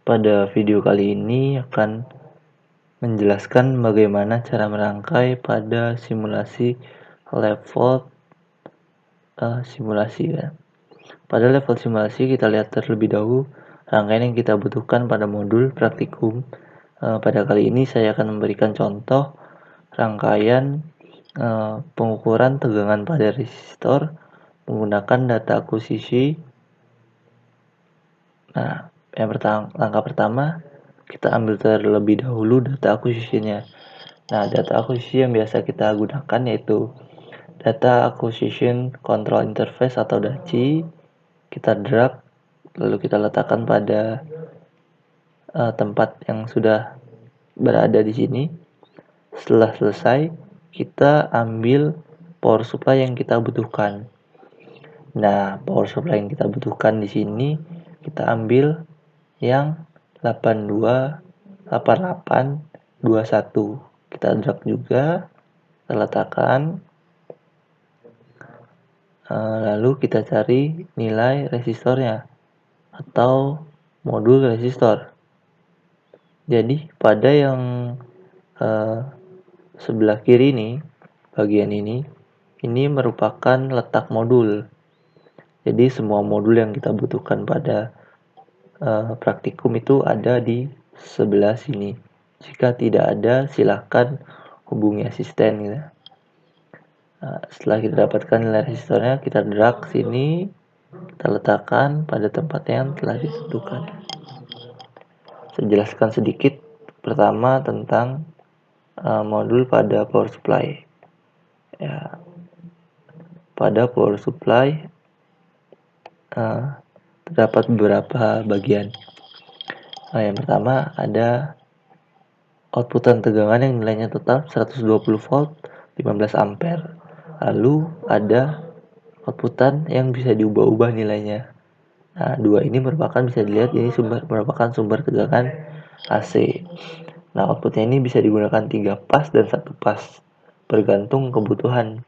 Pada video kali ini akan menjelaskan bagaimana cara merangkai pada simulasi level simulasi ya. Pada level simulasi kita lihat terlebih dahulu rangkaian yang kita butuhkan pada modul praktikum. Pada kali ini saya akan memberikan contoh rangkaian pengukuran tegangan pada resistor menggunakan data akuisisi. Nah, langkah pertama kita ambil terlebih dahulu data akuisisinya. Nah, data akuisisi yang biasa kita gunakan yaitu Data Acquisition Control Interface atau DACI. Kita drag, lalu kita letakkan pada tempat yang sudah berada di sini. Setelah selesai, kita ambil power supply yang kita butuhkan. Nah, power supply yang kita butuhkan di sini kita ambil yang 828821. Kita drag juga, kita letakkan. Lalu kita cari nilai resistornya atau modul resistor. Jadi pada yang sebelah kiri ini, bagian ini merupakan letak modul. Jadi semua modul yang kita butuhkan pada praktikum itu ada di sebelah sini. Jika tidak ada, silakan hubungi asisten gitu. Setelah kita dapatkan nilai resistornya, kita drag sini, kita letakkan pada tempat yang telah ditentukan. Saya jelaskan sedikit pertama tentang modul pada power supply. Ya, pada power supply terdapat beberapa bagian. Yang pertama ada outputan tegangan yang nilainya tetap 120 volt 15 ampere. Lalu ada outputan yang bisa diubah-ubah nilainya. Nah, dua ini bisa dilihat ini merupakan sumber tegangan AC. Nah, outputnya ini bisa digunakan 3 pas dan 1 pas, bergantung kebutuhan.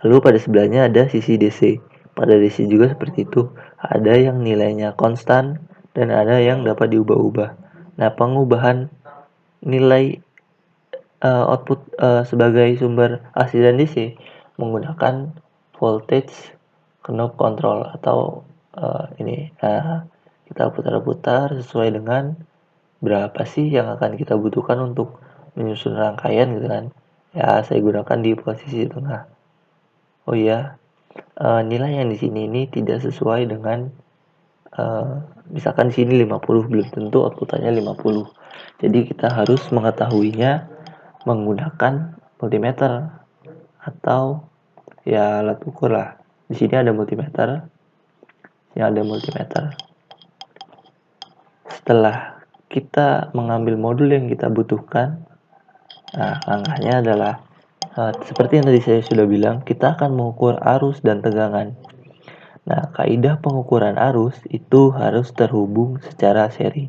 Lalu pada sebelahnya ada sisi DC. Pada DC juga seperti itu, ada yang nilainya konstan dan ada yang dapat diubah-ubah. Nah, pengubahan nilai output sebagai sumber AC dan DC menggunakan voltage knob control atau ini. Nah, kita putar-putar sesuai dengan berapa sih yang akan kita butuhkan untuk menyusun rangkaian gitu kan. Ya, saya gunakan di posisi tengah. Oh iya, nilai yang di sini ini tidak sesuai dengan misalkan di sini 50, belum tentu outputannya 50. Jadi kita harus mengetahuinya menggunakan multimeter atau ya alat ukur lah. Di sini ada multimeter. Setelah kita mengambil modul yang kita butuhkan, nah langkahnya adalah seperti yang tadi saya sudah bilang, kita akan mengukur arus dan tegangan. Nah, kaidah pengukuran arus itu harus terhubung secara seri.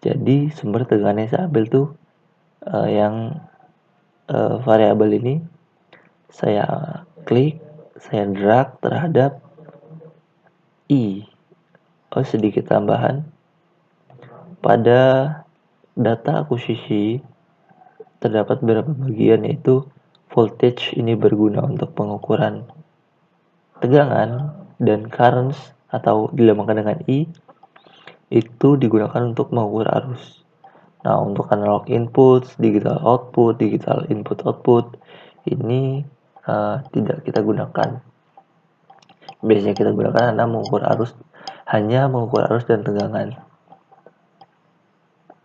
Jadi sumber tegangan yang saya ambil tuh yang variabel ini saya klik, saya drag terhadap I. Sedikit tambahan. Pada data akuisisi terdapat beberapa bagian yaitu voltage ini berguna untuk pengukuran tegangan dan currents atau dilambangkan dengan I itu digunakan untuk mengukur arus. Nah, untuk analog input, digital output, digital input output ini tidak kita gunakan. Biasanya kita gunakan hanya mengukur arus dan tegangan.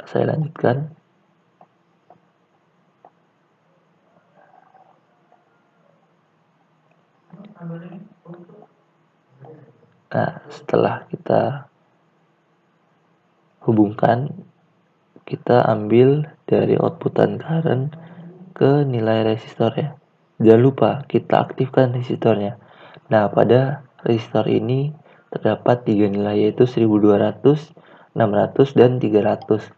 Saya lanjutkan. Nah, setelah kita hubungkan, kita ambil dari outputan current ke nilai resistornya. Jangan lupa kita aktifkan resistornya. Nah, pada resistor ini terdapat 3 nilai yaitu 1200, 600, dan 300.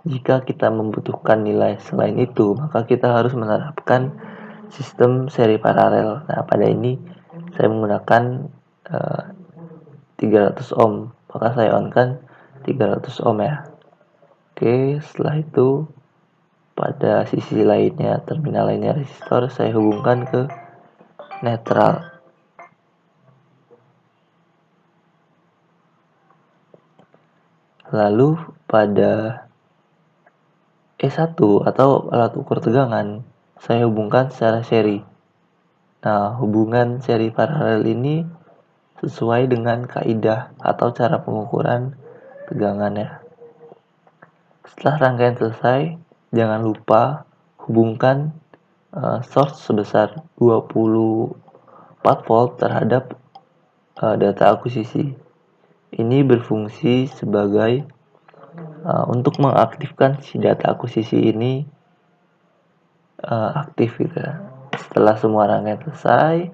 Jika kita membutuhkan nilai selain itu, maka kita harus menerapkan sistem seri paralel. Nah, pada ini saya menggunakan 300 ohm, maka saya on kan 300 ohm ya. Oke, setelah itu pada sisi lainnya, terminal lainnya resistor saya hubungkan ke netral. Lalu pada E1 atau alat ukur tegangan saya hubungkan secara seri. Nah, hubungan seri paralel ini sesuai dengan kaidah atau cara pengukuran tegangannya. Setelah rangkaian selesai, jangan lupa hubungkan source sebesar 24 volt terhadap data akuisisi. Ini berfungsi sebagai untuk mengaktifkan si data akuisisi ini aktif gitu ya. Setelah semua rangkaian selesai,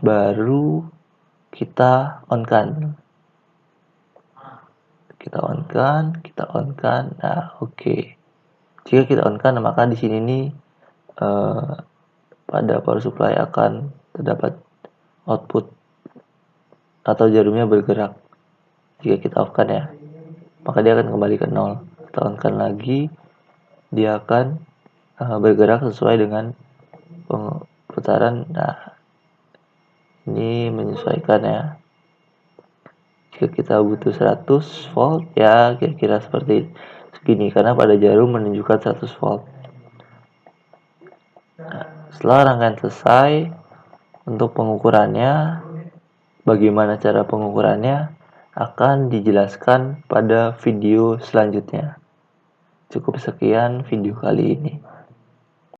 baru kita on-kan. Kita on-kan. Nah, oke. Jika kita on-kan, maka di sini nih pada power supply akan terdapat output atau jarumnya bergerak. Jika kita off-kan ya, maka dia akan kembali ke 0. Kita on-kan lagi, dia akan bergerak sesuai dengan putaran. Nah, ini menyesuaikan ya. Jika kita butuh 100 volt ya kira-kira seperti segini karena pada jarum menunjukkan 100 volt. Nah, setelah rangkaian selesai, untuk pengukurannya, bagaimana cara pengukurannya akan dijelaskan pada video selanjutnya. Cukup sekian video kali ini.